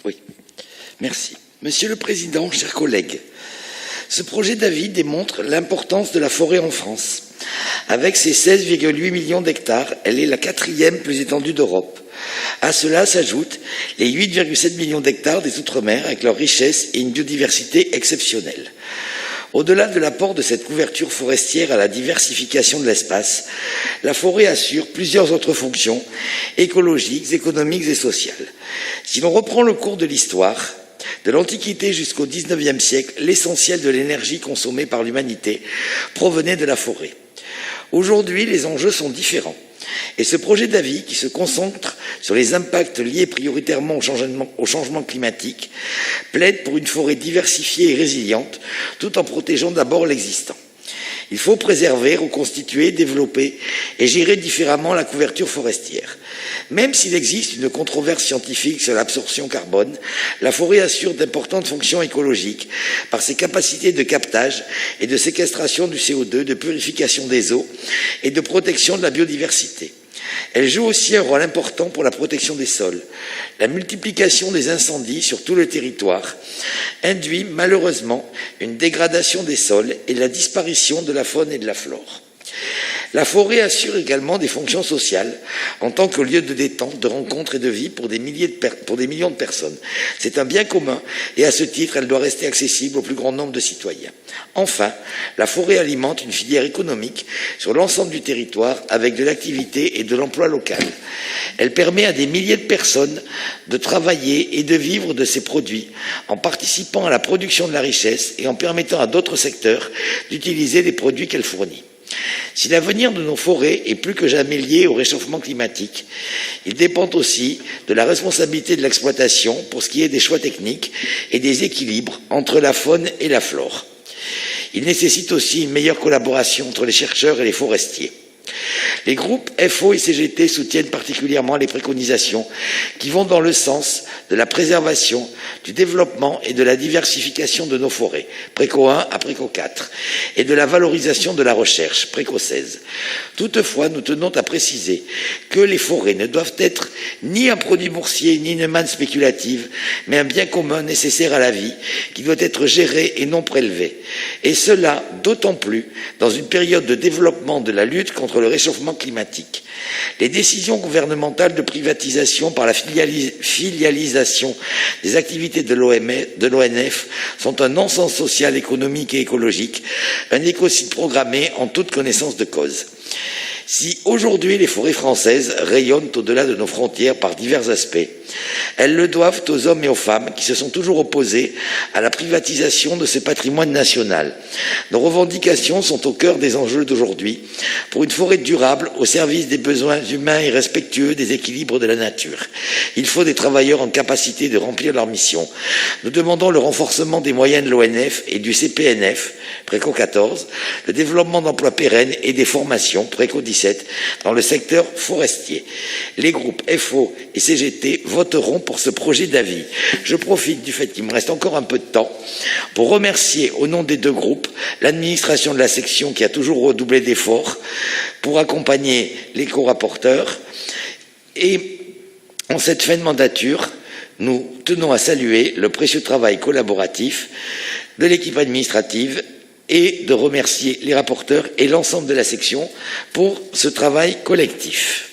Oui, merci. Monsieur le Président, chers collègues, ce projet d'avis démontre l'importance de la forêt en France. Avec ses 16,8 millions d'hectares, elle est la 4e plus étendue d'Europe. À cela s'ajoutent les 8,7 millions d'hectares des Outre-mer avec leur richesse et une biodiversité exceptionnelle. Au-delà de l'apport de cette couverture forestière à la diversification de l'espace, la forêt assure plusieurs autres fonctions écologiques, économiques et sociales. Si l'on reprend le cours de l'histoire, de l'Antiquité jusqu'au XIXe siècle, l'essentiel de l'énergie consommée par l'humanité provenait de la forêt. Aujourd'hui, les enjeux sont différents. Et ce projet d'avis, qui se concentre sur les impacts liés prioritairement au changement climatique, plaide pour une forêt diversifiée et résiliente, tout en protégeant d'abord l'existant. Il faut préserver, reconstituer, développer et gérer différemment la couverture forestière. Même s'il existe une controverse scientifique sur l'absorption carbone, la forêt assure d'importantes fonctions écologiques par ses capacités de captage et de séquestration du CO2, de purification des eaux et de protection de la biodiversité. Elle joue aussi un rôle important pour la protection des sols. La multiplication des incendies sur tout le territoire induit malheureusement une dégradation des sols et la disparition de la faune et de la flore. La forêt assure également des fonctions sociales en tant que lieu de détente, de rencontre et de vie pour des millions de personnes. C'est un bien commun et à ce titre, elle doit rester accessible au plus grand nombre de citoyens. Enfin, la forêt alimente une filière économique sur l'ensemble du territoire avec de l'activité et de l'emploi local. Elle permet à des milliers de personnes de travailler et de vivre de ses produits en participant à la production de la richesse et en permettant à d'autres secteurs d'utiliser les produits qu'elle fournit. Si l'avenir de nos forêts est plus que jamais lié au réchauffement climatique, il dépend aussi de la responsabilité de l'exploitation pour ce qui est des choix techniques et des équilibres entre la faune et la flore. Il nécessite aussi une meilleure collaboration entre les chercheurs et les forestiers. Les groupes FO et CGT soutiennent particulièrement les préconisations qui vont dans le sens de la préservation, du développement et de la diversification de nos forêts, Préco 1 à Préco 4, et de la valorisation de la recherche, Préco 16. Toutefois, nous tenons à préciser que les forêts ne doivent être ni un produit boursier, ni une manne spéculative, mais un bien commun nécessaire à la vie, qui doit être géré et non prélevé. Et cela d'autant plus dans une période de développement de la lutte contre le réchauffement climatique. Les décisions gouvernementales de privatisation par la filialisation des activités de l'ONF sont un non-sens social, économique et écologique, un écocide programmé en toute connaissance de cause. Si aujourd'hui les forêts françaises rayonnent au-delà de nos frontières par divers aspects, elles le doivent aux hommes et aux femmes qui se sont toujours opposés à la privatisation de ce patrimoine national. Nos revendications sont au cœur des enjeux d'aujourd'hui pour une forêt durable au service des besoins humains et respectueux des équilibres de la nature. Il faut des travailleurs en capacité de remplir leur mission. Nous demandons le renforcement des moyens de l'ONF et du CPNF, Préco 14, le développement d'emplois pérennes et des formations, Préco 17, dans le secteur forestier. Les groupes FO et CGT voteront pour ce projet d'avis. Je profite du fait qu'il me reste encore un peu de temps pour remercier au nom des deux groupes l'administration de la section qui a toujours redoublé d'efforts pour accompagner les co-rapporteurs. Et en cette fin de mandature, nous tenons à saluer le précieux travail collaboratif de l'équipe administrative et de remercier les rapporteurs et l'ensemble de la section pour ce travail collectif.